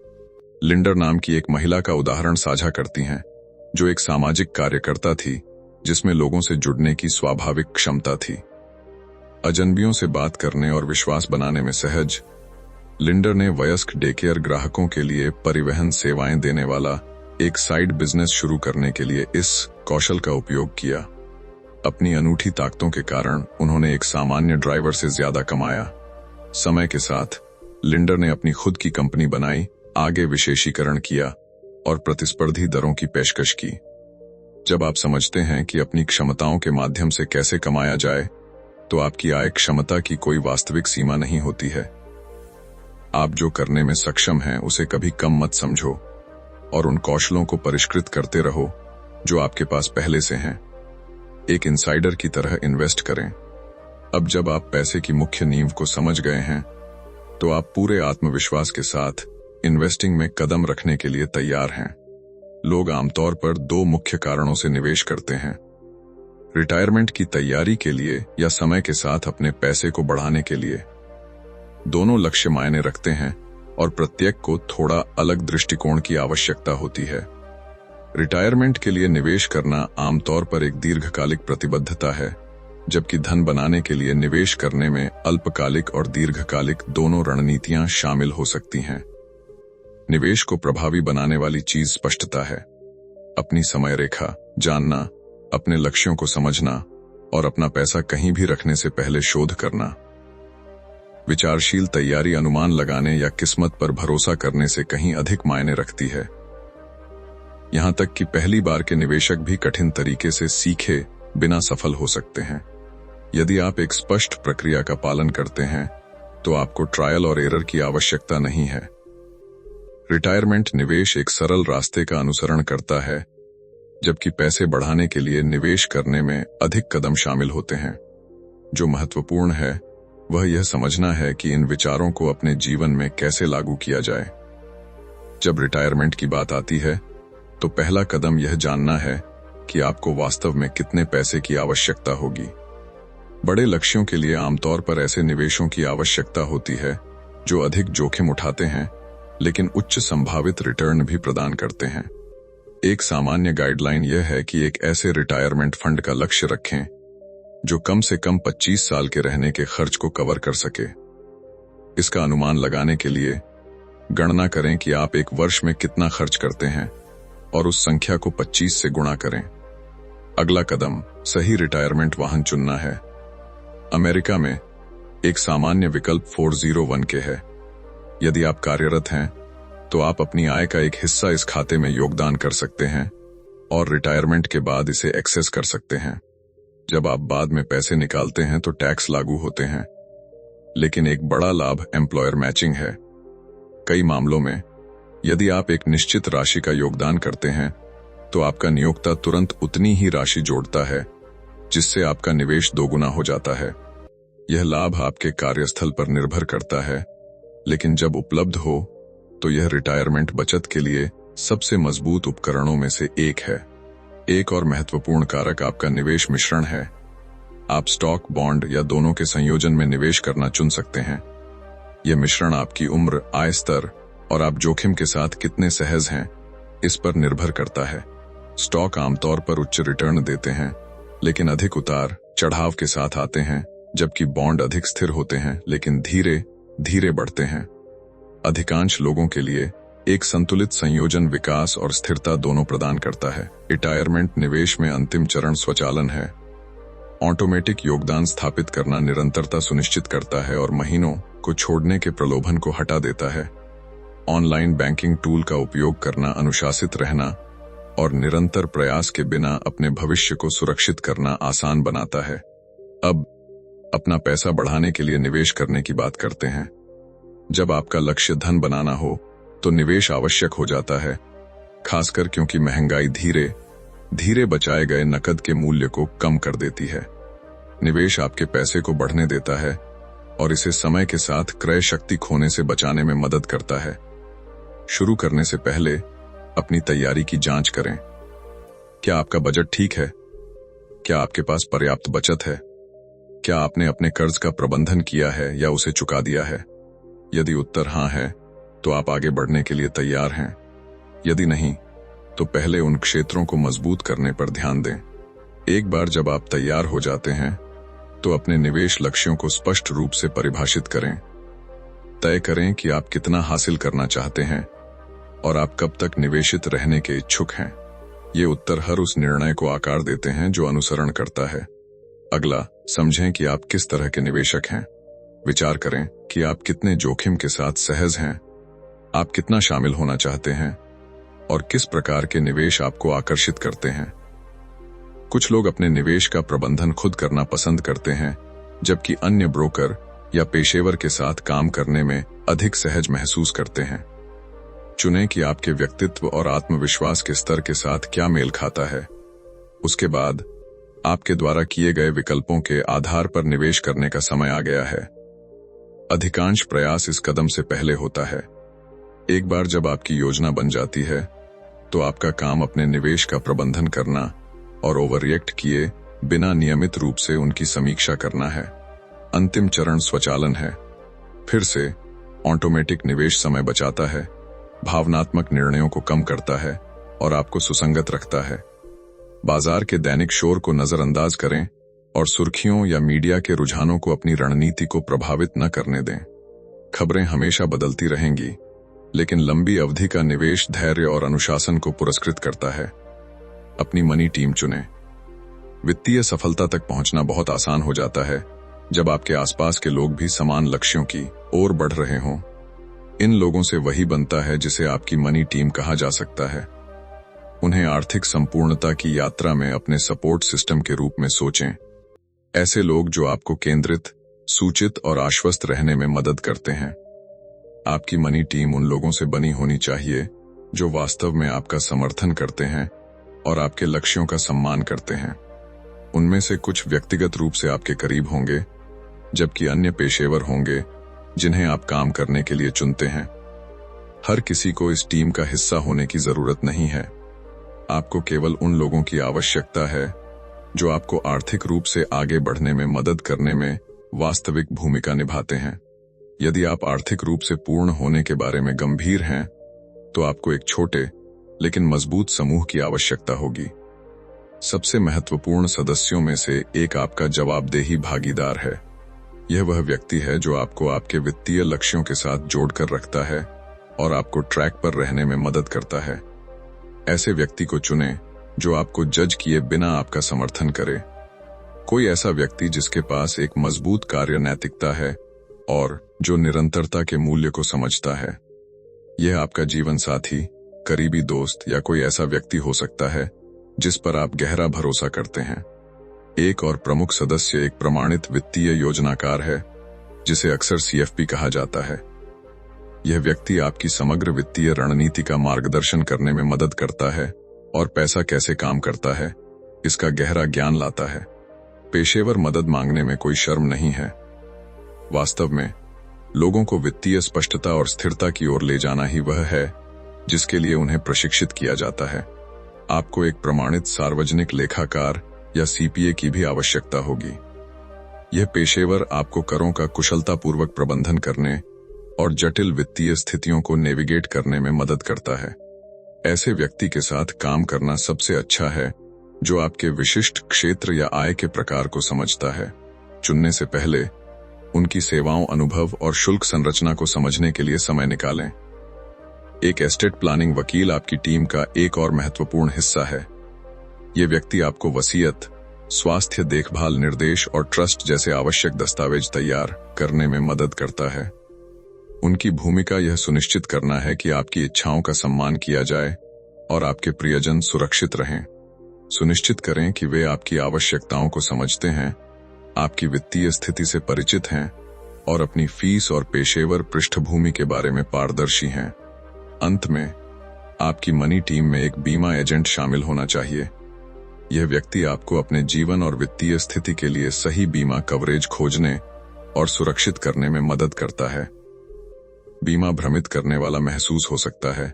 लिंडर नाम की एक महिला का उदाहरण साझा करती हैं, जो एक सामाजिक कार्यकर्ता थी जिसमें लोगों से जुड़ने की स्वाभाविक क्षमता थी। अजनबियों से बात करने और विश्वास बनाने में सहज, लिंडर ने वयस्क डेकेयर ग्राहकों के लिए परिवहन सेवाएं देने वाला एक साइड बिजनेस शुरू करने के लिए इस कौशल का उपयोग किया। अपनी अनूठी ताकतों के कारण उन्होंने एक सामान्य ड्राइवर से ज्यादा कमाया। समय के साथ लिंडर ने अपनी खुद की कंपनी बनाई, आगे विशेषीकरण किया और प्रतिस्पर्धी दरों की पेशकश की। जब आप समझते हैं कि अपनी क्षमताओं के माध्यम से कैसे कमाया जाए, तो आपकी आय क्षमता की कोई वास्तविक सीमा नहीं होती है। आप जो करने में सक्षम हैं उसे कभी कम मत समझो और उन कौशलों को परिष्कृत करते रहो जो आपके पास पहले से हैं। एक इनसाइडर की तरह इन्वेस्ट करें। अब जब आप पैसे की मुख्य नींव को समझ गए हैं, तो आप पूरे आत्मविश्वास के साथ इन्वेस्टिंग में कदम रखने के लिए तैयार हैं। लोग आमतौर पर दो मुख्य कारणों से निवेश करते हैं: रिटायरमेंट की तैयारी के लिए या समय के साथ अपने पैसे को बढ़ाने के लिए। दोनों लक्ष्य मायने रखते हैं और प्रत्येक को थोड़ा अलग दृष्टिकोण की आवश्यकता होती है। रिटायरमेंट के लिए निवेश करना आमतौर पर एक दीर्घकालिक प्रतिबद्धता है, जबकि धन बनाने के लिए निवेश करने में अल्पकालिक और दीर्घकालिक दोनों रणनीतियां शामिल हो सकती हैं। निवेश को प्रभावी बनाने वाली चीज स्पष्टता है। अपनी समय रेखा जानना, अपने लक्ष्यों को समझना और अपना पैसा कहीं भी रखने से पहले शोध करना। विचारशील तैयारी अनुमान लगाने या किस्मत पर भरोसा करने से कहीं अधिक मायने रखती है। यहां तक कि पहली बार के निवेशक भी कठिन तरीके से सीखे बिना सफल हो सकते हैं। यदि आप एक स्पष्ट प्रक्रिया का पालन करते हैं, तो आपको ट्रायल और एरर की आवश्यकता नहीं है। रिटायरमेंट निवेश एक सरल रास्ते का अनुसरण करता है, जबकि पैसे बढ़ाने के लिए निवेश करने में अधिक कदम शामिल होते हैं। जो महत्वपूर्ण है वह यह समझना है कि इन विचारों को अपने जीवन में कैसे लागू किया जाए। जब रिटायरमेंट की बात आती है, तो पहला कदम यह जानना है कि आपको वास्तव में कितने पैसे की आवश्यकता होगी। बड़े लक्ष्यों के लिए आमतौर पर ऐसे निवेशों की आवश्यकता होती है जो अधिक जोखिम उठाते हैं, लेकिन उच्च संभावित रिटर्न भी प्रदान करते हैं। एक सामान्य गाइडलाइन यह है कि एक ऐसे रिटायरमेंट फंड का लक्ष्य रखें जो कम से कम 25 साल के रहने के खर्च को कवर कर सके। इसका अनुमान लगाने के लिए गणना करें कि आप एक वर्ष में कितना खर्च करते हैं और उस संख्या को 25 से गुणा करें। अगला कदम सही रिटायरमेंट वाहन चुनना है। अमेरिका में एक सामान्य विकल्प 401 के है। यदि आप कार्यरत हैं तो आप अपनी आय का एक हिस्सा इस खाते में योगदान कर सकते हैं और रिटायरमेंट के बाद इसे एक्सेस कर सकते हैं। जब आप बाद में पैसे निकालते हैं तो टैक्स लागू होते हैं, लेकिन एक बड़ा लाभ एम्प्लॉयर मैचिंग है। कई मामलों में यदि आप एक निश्चित राशि का योगदान करते हैं तो आपका नियोक्ता तुरंत उतनी ही राशि जोड़ता है, जिससे आपका निवेश दोगुना हो जाता है। यह लाभ आपके कार्यस्थल पर निर्भर करता है, लेकिन जब उपलब्ध हो तो यह रिटायरमेंट बचत के लिए सबसे मजबूत उपकरणों में से एक है। एक और महत्वपूर्ण कारक आपका निवेश मिश्रण है। आप स्टॉक, बॉन्ड या दोनों के संयोजन में निवेश करना चुन सकते हैं। यह मिश्रण आपकी उम्र, आय स्तर और आप जोखिम के साथ कितने सहज हैं, इस पर निर्भर करता है। स्टॉक आमतौर पर उच्च रिटर्न देते हैं, लेकिन अधिक उतार चढ़ाव के साथ आते हैं, जबकि बॉन्ड अधिक स्थिर होते हैं लेकिन धीरे धीरे बढ़ते हैं। अधिकांश लोगों के लिए एक संतुलित संयोजन विकास और स्थिरता दोनों प्रदान करता है। रिटायरमेंट निवेश में अंतिम चरण स्वचालन है। ऑटोमेटिक योगदान स्थापित करना निरंतरता सुनिश्चित करता है और महीनों को छोड़ने के प्रलोभन को हटा देता है। ऑनलाइन बैंकिंग टूल का उपयोग करना, अनुशासित रहना और निरंतर प्रयास के बिना अपने भविष्य को सुरक्षित करना आसान बनाता है। अब अपना पैसा बढ़ाने के लिए निवेश करने की बात करते हैं। जब आपका लक्ष्य धन बनाना हो तो निवेश आवश्यक हो जाता है, खासकर क्योंकि महंगाई धीरे धीरे बचाए गए नकद के मूल्य को कम कर देती है। निवेश आपके पैसे को बढ़ने देता है और इसे समय के साथ क्रय शक्ति खोने से बचाने में मदद करता है। शुरू करने से पहले अपनी तैयारी की जांच करें। क्या आपका बजट ठीक है? क्या आपके पास पर्याप्त बचत है? क्या आपने अपने कर्ज का प्रबंधन किया है या उसे चुका दिया है? यदि उत्तर हाँ है, तो आप आगे बढ़ने के लिए तैयार हैं। यदि नहीं, तो पहले उन क्षेत्रों को मजबूत करने पर ध्यान दें। एक बार जब आप तैयार हो जाते हैं, तो अपने निवेश लक्ष्यों को स्पष्ट रूप से परिभाषित करें। तय करें कि आप कितना हासिल करना चाहते हैं और आप कब तक निवेशित रहने के इच्छुक हैं। ये उत्तर हर उस निर्णय को आकार देते हैं जो अनुसरण करता है। अगला, समझें कि आप किस तरह के निवेशक हैं। विचार करें कि आप कितने जोखिम के साथ सहज हैं, आप कितना शामिल होना चाहते हैं और किस प्रकार के निवेश आपको आकर्षित करते हैं। कुछ लोग अपने निवेश का प्रबंधन खुद करना पसंद करते हैं, जबकि अन्य ब्रोकर या पेशेवर के साथ काम करने में अधिक सहज महसूस करते हैं। चुनें कि आपके व्यक्तित्व और आत्मविश्वास के स्तर के साथ क्या मेल खाता है। उसके बाद आपके द्वारा किए गए विकल्पों के आधार पर निवेश करने का समय आ गया है। अधिकांश प्रयास इस कदम से पहले होता है। एक बार जब आपकी योजना बन जाती है, तो आपका काम अपने निवेश का प्रबंधन करना और ओवररिएक्ट किए बिना नियमित रूप से उनकी समीक्षा करना है। अंतिम चरण स्वचालन है। फिर से ऑटोमेटिक निवेश समय बचाता है, भावनात्मक निर्णयों को कम करता है और आपको सुसंगत रखता है। बाजार के दैनिक शोर को नजरअंदाज करें और सुर्खियों या मीडिया के रुझानों को अपनी रणनीति को प्रभावित न करने दें। खबरें हमेशा बदलती रहेंगी, लेकिन लंबी अवधि का निवेश धैर्य और अनुशासन को पुरस्कृत करता है। अपनी मनी टीम चुनें। वित्तीय सफलता तक पहुंचना बहुत आसान हो जाता है जब आपके आसपास के लोग भी समान लक्ष्यों की ओर बढ़ रहे हों। इन लोगों से वही बनता है जिसे आपकी मनी टीम कहा जा सकता है। उन्हें आर्थिक संपूर्णता की यात्रा में अपने सपोर्ट सिस्टम के रूप में सोचें। ऐसे लोग जो आपको केंद्रित, सूचित और आश्वस्त रहने में मदद करते हैं। आपकी मनी टीम उन लोगों से बनी होनी चाहिए जो वास्तव में आपका समर्थन करते हैं और आपके लक्ष्यों का सम्मान करते हैं। उनमें से कुछ व्यक्तिगत रूप से आपके करीब होंगे, जबकि अन्य पेशेवर होंगे जिन्हें आप काम करने के लिए चुनते हैं। हर किसी को इस टीम का हिस्सा होने की जरूरत नहीं है। आपको केवल उन लोगों की आवश्यकता है जो आपको आर्थिक रूप से आगे बढ़ने में मदद करने में वास्तविक भूमिका निभाते हैं। यदि आप आर्थिक रूप से पूर्ण होने के बारे में गंभीर हैं, तो आपको एक छोटे लेकिन मजबूत समूह की आवश्यकता होगी। सबसे महत्वपूर्ण सदस्यों में से एक आपका जवाबदेही भागीदार है। यह वह व्यक्ति है जो आपको आपके वित्तीय लक्ष्यों के साथ जोड़कर रखता है और आपको ट्रैक पर रहने में मदद करता है। ऐसे व्यक्ति को चुनें जो आपको जज किए बिना आपका समर्थन करे। कोई ऐसा व्यक्ति जिसके पास एक मजबूत कार्य नैतिकता है और जो निरंतरता के मूल्य को समझता है। यह आपका जीवन साथी, करीबी दोस्त या कोई ऐसा व्यक्ति हो सकता है जिस पर आप गहरा भरोसा करते हैं। एक और प्रमुख सदस्य एक प्रमाणित वित्तीय योजनाकार है, जिसे अक्सर CFP कहा जाता है। यह व्यक्ति आपकी समग्र वित्तीय रणनीति का मार्गदर्शन करने में मदद करता है और पैसा कैसे काम करता है, इसका गहरा ज्ञान लाता है। पेशेवर मदद मांगने में कोई शर्म नहीं है। वास्तव में लोगों को वित्तीय स्पष्टता और स्थिरता की ओर ले जाना ही वह है जिसके लिए उन्हें प्रशिक्षित किया जाता है। आपको एक प्रमाणित सार्वजनिक लेखाकार या CPA की भी आवश्यकता होगी। यह पेशेवर आपको करों का कुशलतापूर्वक प्रबंधन करने और जटिल वित्तीय स्थितियों को नेविगेट करने में मदद करता है। ऐसे व्यक्ति के साथ काम करना सबसे अच्छा है जो आपके विशिष्ट क्षेत्र या आय के प्रकार को समझता है। चुनने से पहले उनकी सेवाओं, अनुभव और शुल्क संरचना को समझने के लिए समय निकालें। एक एस्टेट प्लानिंग वकील आपकी टीम का एक और महत्वपूर्ण हिस्सा है। ये व्यक्ति आपको वसीयत, स्वास्थ्य देखभाल निर्देश और ट्रस्ट जैसे आवश्यक दस्तावेज तैयार करने में मदद करता है। उनकी भूमिका यह सुनिश्चित करना है कि आपकी इच्छाओं का सम्मान किया जाए और आपके प्रियजन सुरक्षित रहें। सुनिश्चित करें कि वे आपकी आवश्यकताओं को समझते हैं, आपकी वित्तीय स्थिति से परिचित हैं और अपनी फीस और पेशेवर पृष्ठभूमि के बारे में पारदर्शी हैं। अंत में, आपकी मनी टीम में एक बीमा एजेंट शामिल होना चाहिए। यह व्यक्ति आपको अपने जीवन और वित्तीय स्थिति के लिए सही बीमा कवरेज खोजने और सुरक्षित करने में मदद करता है। बीमा भ्रमित करने वाला महसूस हो सकता है,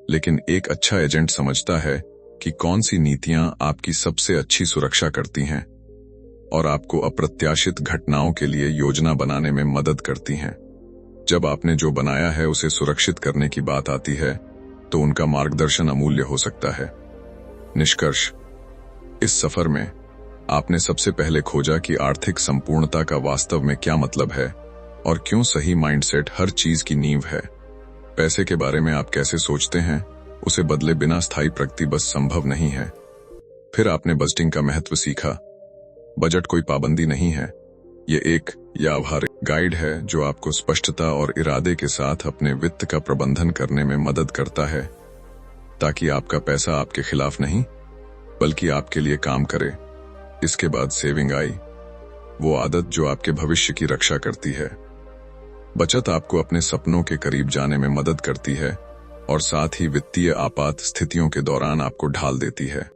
लेकिन एक अच्छा एजेंट समझता है कि कौन सी नीतियां आपकी सबसे अच्छी सुरक्षा करती हैं और आपको अप्रत्याशित घटनाओं के लिए योजना बनाने में मदद करती हैं। जब आपने जो बनाया है उसे सुरक्षित करने की बात आती है, तो उनका मार्गदर्शन अमूल्य हो सकता है। निष्कर्ष: इस सफर में आपने सबसे पहले खोजा कि आर्थिक संपूर्णता का वास्तव में क्या मतलब है और क्यों सही माइंडसेट हर चीज की नींव है। पैसे के बारे में आप कैसे सोचते हैं, उसे बदले बिना स्थायी प्रगति बस संभव नहीं है। फिर आपने बजटिंग का महत्व सीखा। बजट कोई पाबंदी नहीं है, ये एक व्यावहारिक गाइड है जो आपको स्पष्टता और इरादे के साथ अपने वित्त का प्रबंधन करने में मदद करता है, ताकि आपका पैसा आपके खिलाफ नहीं बल्कि आपके लिए काम करे। इसके बाद सेविंग आई, वो आदत जो आपके भविष्य की रक्षा करती है। बचत आपको अपने सपनों के करीब जाने में मदद करती है और साथ ही वित्तीय आपात स्थितियों के दौरान आपको ढाल देती है।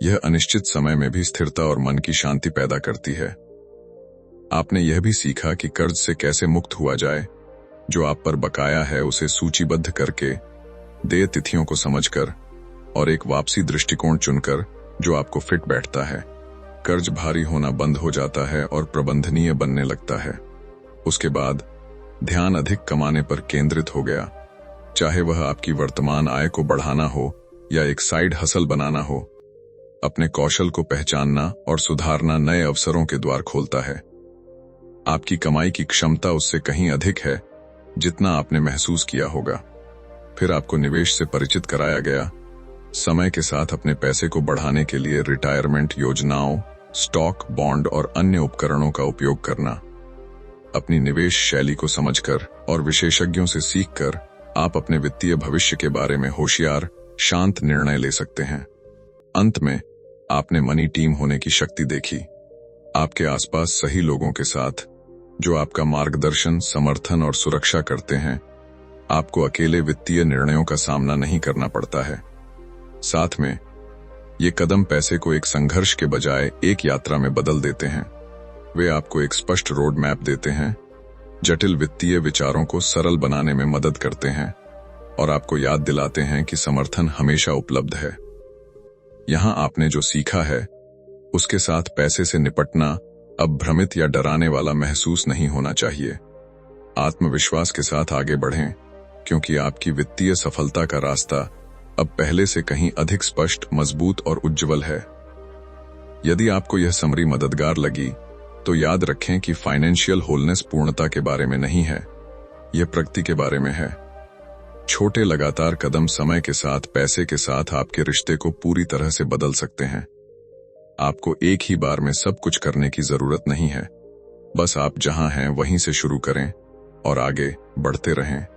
यह अनिश्चित समय में भी स्थिरता और मन की शांति पैदा करती है। आपने यह भी सीखा कि कर्ज से कैसे मुक्त हुआ जाए। जो आप पर बकाया है उसे सूचीबद्ध करके, देय तिथियों को समझकर और एक वापसी दृष्टिकोण चुनकर जो आपको फिट बैठता है, कर्ज भारी होना बंद हो जाता है और प्रबंधनीय बनने लगता है। उसके बाद ध्यान अधिक कमाने पर केंद्रित हो गया, चाहे वह आपकी वर्तमान आय को बढ़ाना हो या एक साइड हसल बनाना हो। अपने कौशल को पहचानना और सुधारना नए अवसरों के द्वार खोलता है। आपकी कमाई की क्षमता उससे कहीं अधिक है जितना आपने महसूस किया होगा। फिर आपको निवेश से परिचित कराया गया। समय के साथ अपने पैसे को बढ़ाने के लिए रिटायरमेंट योजनाओं, स्टॉक, बॉन्ड और अन्य उपकरणों का उपयोग करना। अपनी निवेश शैली को समझकर और विशेषज्ञों से सीखकर आप अपने वित्तीय भविष्य के बारे में होशियार, शांत निर्णय ले सकते हैं। अंत में आपने मनी टीम होने की शक्ति देखी। आपके आसपास सही लोगों के साथ जो आपका मार्गदर्शन, समर्थन और सुरक्षा करते हैं, आपको अकेले वित्तीय निर्णयों का सामना नहीं करना पड़ता है। साथ में ये कदम पैसे को एक संघर्ष के बजाय एक यात्रा में बदल देते हैं। वे आपको एक स्पष्ट रोड मैप देते हैं, जटिल वित्तीय विचारों को सरल बनाने में मदद करते हैं और आपको याद दिलाते हैं कि समर्थन हमेशा उपलब्ध है। यहां आपने जो सीखा है उसके साथ पैसे से निपटना अब भ्रमित या डराने वाला महसूस नहीं होना चाहिए। आत्मविश्वास के साथ आगे बढ़ें, क्योंकि आपकी वित्तीय सफलता का रास्ता अब पहले से कहीं अधिक स्पष्ट, मजबूत और उज्जवल है। यदि आपको यह समरी मददगार लगी तो याद रखें कि फाइनेंशियल होलनेस पूर्णता के बारे में नहीं है, यह प्रगति के बारे में है। छोटे लगातार कदम समय के साथ पैसे के साथ आपके रिश्ते को पूरी तरह से बदल सकते हैं। आपको एक ही बार में सब कुछ करने की जरूरत नहीं है। बस आप जहां हैं वहीं से शुरू करें और आगे बढ़ते रहें।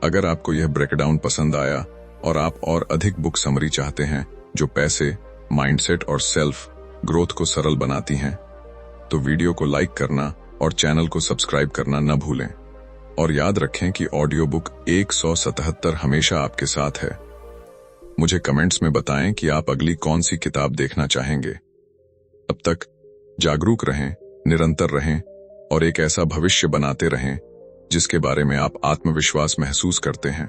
अगर आपको यह ब्रेकडाउन पसंद आया और आप और अधिक बुक समरी चाहते हैं जो पैसे, माइंडसेट और सेल्फ ग्रोथ को सरल बनाती हैं, तो वीडियो को लाइक करना और चैनल को सब्सक्राइब करना न भूलें। और याद रखें कि ऑडियो बुक 177 हमेशा आपके साथ है। मुझे कमेंट्स में बताएं कि आप अगली कौन सी किताब देखना चाहेंगे। अब तक जागरूक रहें, निरंतर रहें और एक ऐसा भविष्य बनाते रहें जिसके बारे में आप आत्मविश्वास महसूस करते हैं।